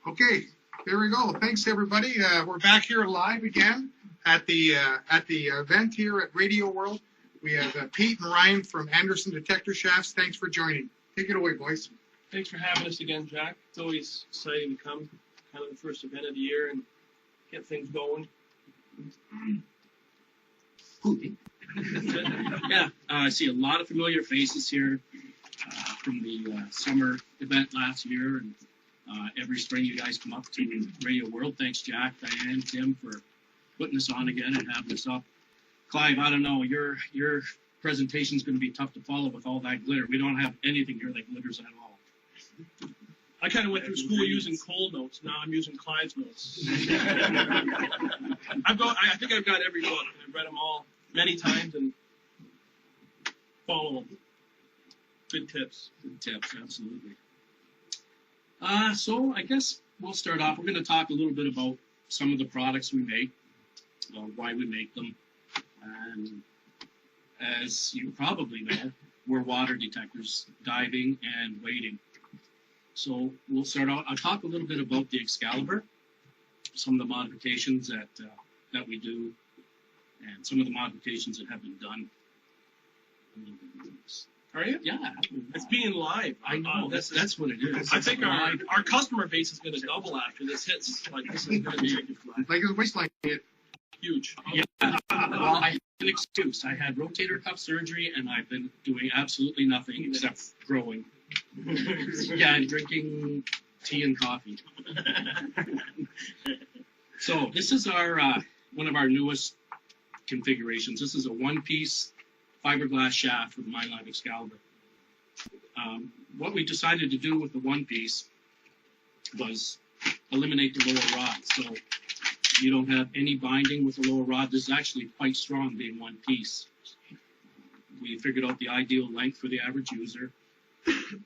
Okay, there we go. Thanks, everybody. We're back here live again at the event here at Radioworld. We have Pete and Ryan from Anderson Detector Shafts. Thanks for joining. Take it away, boys. Thanks for having us again, Jack. It's always exciting to come, kind of the first event of the year, and get things going. Yeah, I see a lot of familiar faces here from the summer event last year, and every spring you guys come up to Radioworld. Thanks, Jack, Diane, Tim, for putting this on again and having us up. Clive, I don't know, your presentation is going to be tough to follow with all that glitter. We don't have anything here that glitters at all. I kind of went through school using cold notes. Now I'm using Clive's notes. I think I've got every book. I've read them all many times and follow them. Good tips. Good tips, absolutely. So I guess we'll start off. We're going to talk a little bit about some of the products we make, why we make them. And as you probably know, we're water detectors, diving and wading. So we'll start out. I'll talk a little bit about the Excalibur, some of the modifications that we do, and some of the modifications that have been done. Are you? Yeah. It's being live. I know. That's what it is. I think our customer base is going to double after this hits. Like, this is going to be like a waistline hit. Huge. Yeah. Well, I had an excuse. I had rotator cuff surgery, and I've been doing absolutely nothing except growing. Yeah, and drinking tea and coffee. So this is our one of our newest configurations. This is a one-piece fiberglass shaft for the Minelab Excalibur. What we decided to do with the one piece was eliminate the lower rod. So you don't have any binding with the lower rod. This is actually quite strong being one piece. We figured out the ideal length for the average user, and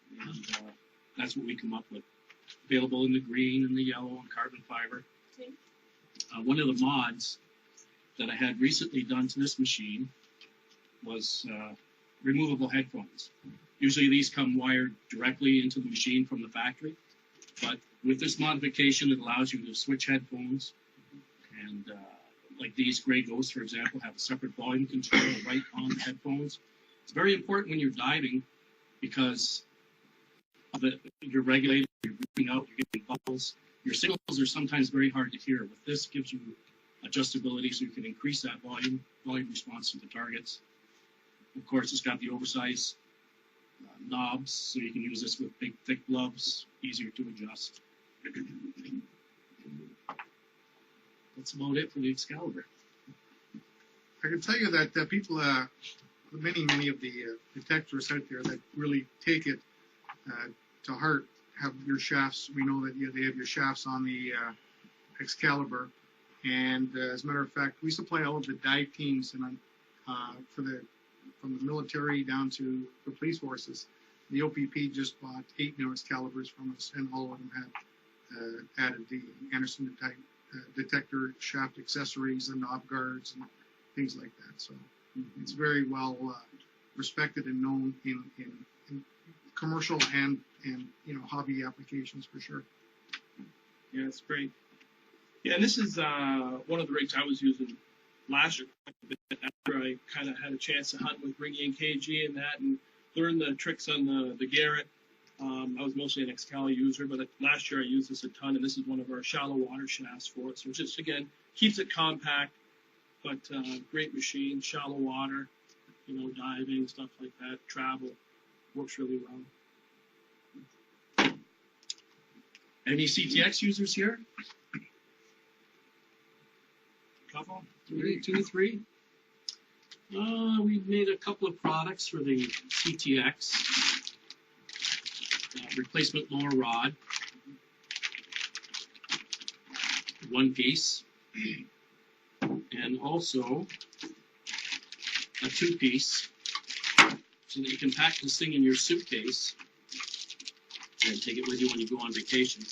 that's what we come up with. Available in the green and the yellow and carbon fiber. One of the mods that I had recently done to this machine was removable headphones. Usually these come wired directly into the machine from the factory, but with this modification it allows you to switch headphones, and like these Gray Ghosts, for example, have a separate volume control right on the headphones. It's very important when you're diving because you're regulating, you're breathing out, you're getting bubbles. Your signals are sometimes very hard to hear. With this, gives you adjustability so you can increase that volume response to the targets. Of course, it's got the oversized knobs, so you can use this with big, thick gloves, easier to adjust. That's about it for the Excalibur. I can tell you that people, many of the detectors out there that really take it to heart have your shafts. We know that they have your shafts on the Excalibur, and as a matter of fact, we supply all of the dive teams and from the military down to the police forces. The OPP just bought 8 new Excaliburs from us, and all of them had added the Anderson Detector Shaft accessories and knob guards and things like that. So it's very well respected and known in commercial and hobby applications for sure. Yeah, it's great. Yeah, and this is one of the rigs I was using last year after I kind of had a chance to hunt with Ringy and KG and that, and learn the tricks on the Garrett. I was mostly an Excalibur user, but last year I used this a ton, and this is one of our shallow water shafts for it. So just, again, keeps it compact, but great machine, shallow water, diving, stuff like that, travel, works really well. Any CTX users here? Couple? 2 to 3? We've made a couple of products for the CTX. Replacement lower rod. One piece. And also a 2-piece so that you can pack this thing in your suitcase and take it with you when you go on vacation.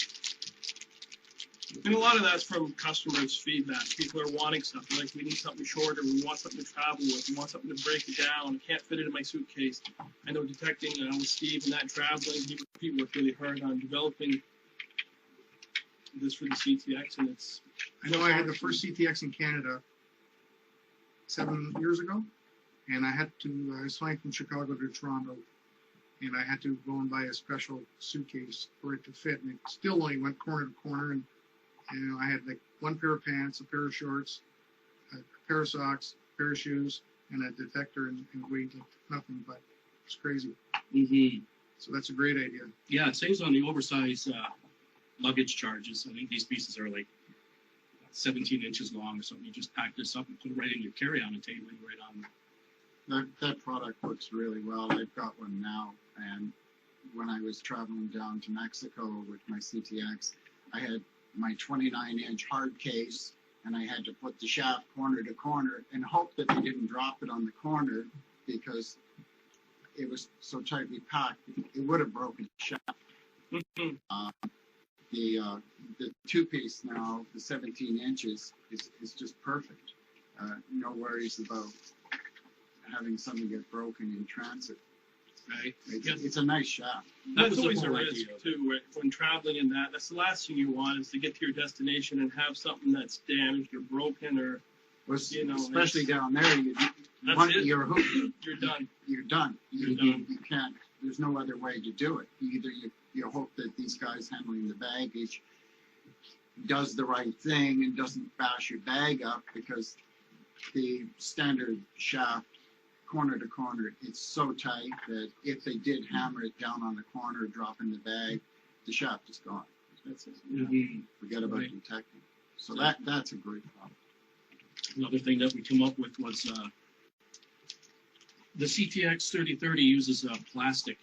And a lot of that's from customers' feedback. People are wanting stuff. They're like, we need something shorter. We want something to travel with. We want something to break it down. I can't fit it in my suitcase. I know detecting with Steve and that traveling, he worked really hard on developing this for the CTX, and it's. I know I had the first CTX in Canada 7 years ago, and I was flying from Chicago to Toronto, and I had to go and buy a special suitcase for it to fit, and it still only went corner to corner, and I had like one pair of pants, a pair of shorts, a pair of socks, a pair of shoes, and a detector, and weighed like nothing, but it's crazy. Mm-hmm. So that's a great idea. Yeah, it saves on the oversized luggage charges. I think these pieces are like 17 inches long or something. You just pack this up and put it right in your carry-on and take it right on. That product works really well. I've got one now, and when I was traveling down to Mexico with my CTX, I had my 29-inch hard case, and I had to put the shaft corner to corner and hope that they didn't drop it on the corner because it was so tightly packed, it would have broken the shaft. The two-piece now, the 17 inches, is just perfect. No worries about having something get broken in transit. Right? It's a nice shaft. That's was the always a whole risk idea. too, right? When traveling in that. That's the last thing you want is to get to your destination and have something that's damaged or broken or Especially down there, That's it. you're hooked. you're done. You're done. You're done. You can't. There's no other way to do it. Either you hope that these guys handling the baggage does the right thing and doesn't bash your bag up, because the standard shaft corner to corner, it's so tight that if they did hammer it down on the corner, dropping the bag, the shaft is gone. That's it. Mm-hmm. Forget about Right. detecting. So that's a great problem. Another thing that we come up with was the CTX 3030 uses a plastic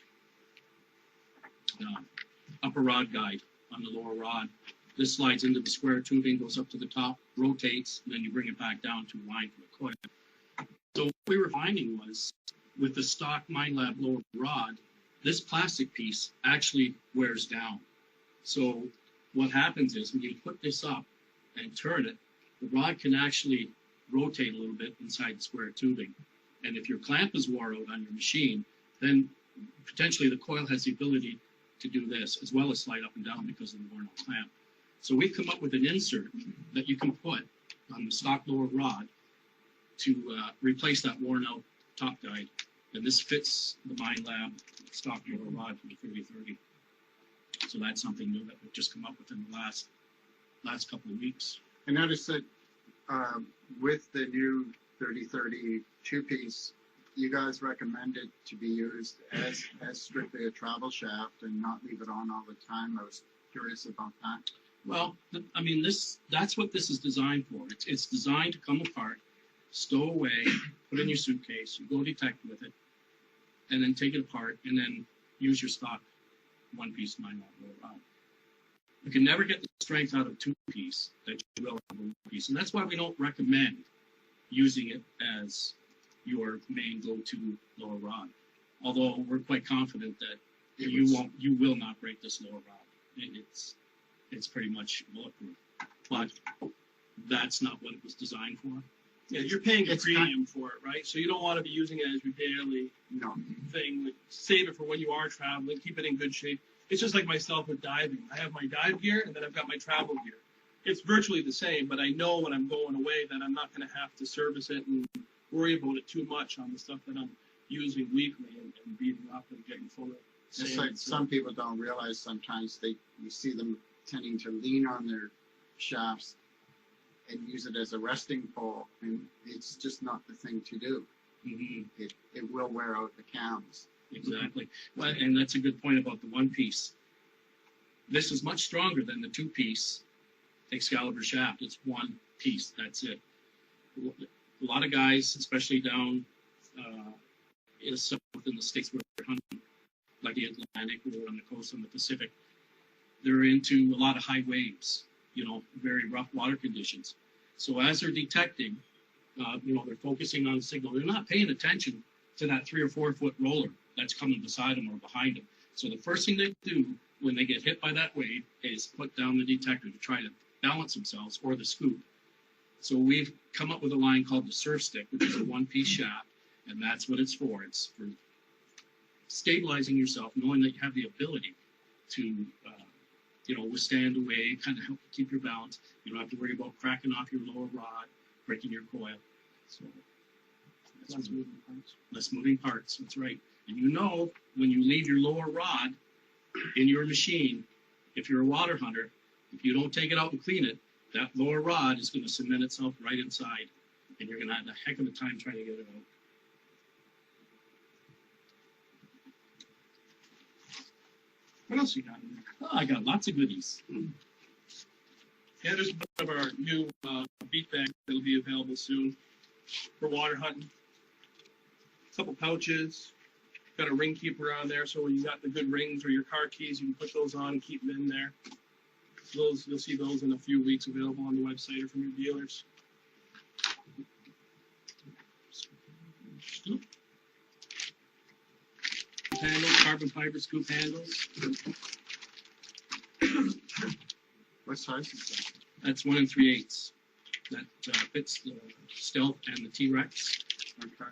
upper rod guide on the lower rod. This slides into the square tubing, goes up to the top, rotates, and then you bring it back down to line for the coil. So what we were finding was, with the stock Minelab lower rod, this plastic piece actually wears down. So what happens is when you put this up and turn it, the rod can actually rotate a little bit inside the square tubing. And if your clamp is wore out on your machine, then potentially the coil has the ability to do this, as well as slide up and down because of the worn out clamp. So we've come up with an insert that you can put on the stock lower rod to replace that worn out top guide. And this fits the Minelab stock lower rod for the 3030. So that's something new that we've just come up with in the last couple of weeks. I noticed that with the new 3030 two-piece, you guys recommend it to be used as strictly a travel shaft and not leave it on all the time. I was curious about that. Well, I mean, that's what this is designed for. It's designed to come apart, stow away, put in your suitcase, you go detect with it, and then take it apart, and then use your stock one-piece Minelab rod. You can never get the strength out of two-piece that you will out of one-piece, and that's why we don't recommend using it as your main go-to lower rod. Although we're quite confident that you will not break this lower rod. It's pretty much bulletproof, but that's not what it was designed for. Yeah, you're paying a It's premium for it, right? So you don't want to be using it as your daily No. thing. Save it for when you are traveling. Keep it in good shape. It's just like myself with diving. I have my dive gear and then I've got my travel gear. It's virtually the same, but I know when I'm going away that I'm not going to have to service it and worry about it too much on the stuff that I'm using weekly and beating up and getting full of It's sand. like some people don't realize sometimes you see them tending to lean on their shafts and use it as a resting pole, and it's just not the thing to do. Mm-hmm. It will wear out the cams. Exactly. Well, and that's a good point about the one piece. This is much stronger than the two piece Excalibur shaft. It's one piece. That's it. A lot of guys, especially down in the States where they're hunting, like the Atlantic or on the coast on the Pacific, they're into a lot of high waves, very rough water conditions. So as they're detecting, they're focusing on the signal. They're not paying attention to that 3 or 4 foot roller that's coming beside them or behind them. So the first thing they do when they get hit by that wave is put down the detector to try to balance themselves, or the scoop. So we've come up with a line called the surf stick, which is a one-piece shaft, and that's what it's for. It's for stabilizing yourself, knowing that you have the ability to withstand the wave, kind of help keep your balance. You don't have to worry about cracking off your lower rod, breaking your coil. So Less moving parts. less moving parts, that's right. And when you leave your lower rod in your machine, if you're a water hunter, if you don't take it out and clean it, that lower rod is going to cement itself right inside, and you're going to have a heck of a time trying to get it out. What else you got in there? Oh, I got lots of goodies. Yeah, there's one of our new beat bags that'll be available soon for water hunting. A couple pouches. Got a ring keeper on there, so when you got the good rings or your car keys, you can put those on and keep them in there. Those, you'll see those in a few weeks available on the website or from your dealers. Scoop handles, carbon fiber scoop handles. What size is that? That's 1 3/8. That fits the Stealth and the T-Rex. Okay.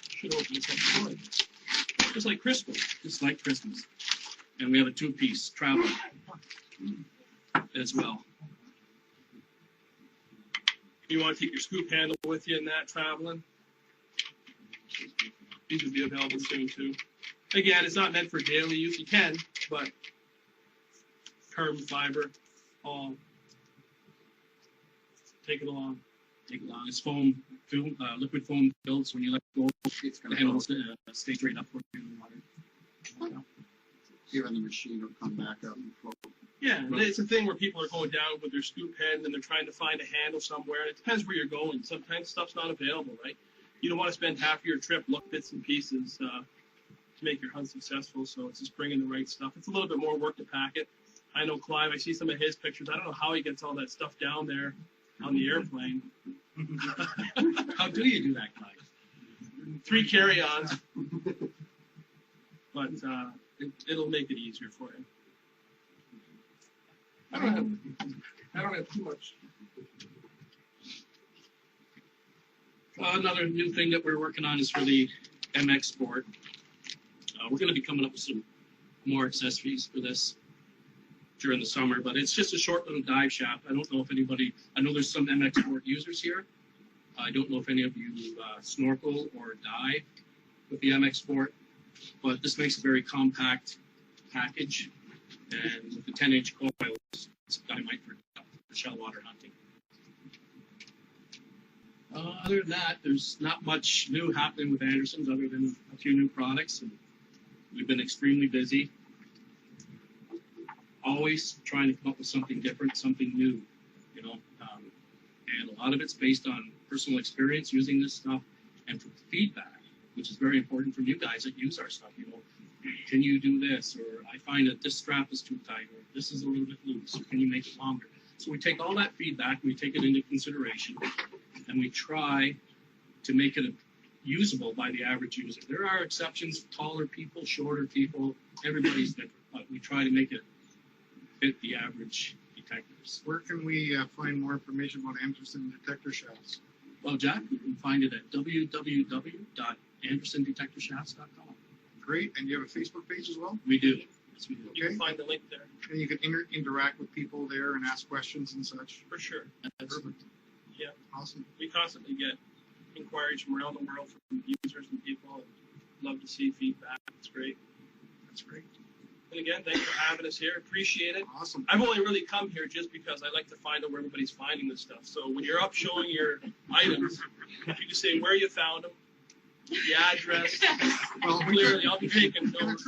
Should open this up for you. Just like Christmas. Just like Christmas. And we have a 2-piece travel as well. You want to take your scoop handle with you in that traveling? These will be available soon too. Again, it's not meant for daily use. You can, but carbon fiber, all. Take it along. Take it along. It's foam, liquid foam filled, so when you let go, It's the gonna handle go. stays right up for you in the water. Even the machine will come back up and float. Yeah, and it's a thing where people are going down with their scoop head and they're trying to find a handle somewhere. And it depends where you're going. Sometimes stuff's not available, right? You don't want to spend half your trip looking bits and pieces to make your hunt successful. So it's just bringing the right stuff. It's a little bit more work to pack it. I know Clive. I see some of his pictures. I don't know how he gets all that stuff down there on the airplane. How do you do that, Clive? 3 carry-ons, but it'll make it easier for you. I don't have too much. Another new thing that we're working on is for the MX Sport. We're going to be coming up with some more accessories for this during the summer, but it's just a short little dive shaft. I don't know if anybody, I know there's some MX Sport users here. I don't know if any of you snorkel or dive with the MX Sport, but this makes a very compact package, and with the 10-inch coil, it's dynamite for shell water hunting. Other than that, there's not much new happening with Anderson's other than a few new products, and we've been extremely busy. Always trying to come up with something different, something new, and a lot of it's based on personal experience using this stuff and from feedback, which is very important from you guys that use our stuff. Can you do this? Or I find that this strap is too tight, or this is a little bit loose, or can you make it longer? So we take all that feedback, we take it into consideration, and we try to make it usable by the average user. There are exceptions, taller people, shorter people, everybody's different, but we try to make it fit the average detectors. Where can we find more information about Anderson Detector Shafts? Well, Jack, you can find it at www.andersondetectorshafts.com. Great. And you have a Facebook page as well? We do. Yes, we do. You can find the link there And you can interact with people there and ask questions and such. for sure. That's Perfect. Yeah. Awesome. We constantly get inquiries from around the world from users and people, and love to see feedback. It's great. That's great. And again, thanks for having us here. Appreciate it. Awesome. I've only really come here just because I like to find out where everybody's finding this stuff. So when you're up showing your items, if you can say where you found them, the address, Well, clearly I'll be taking notes.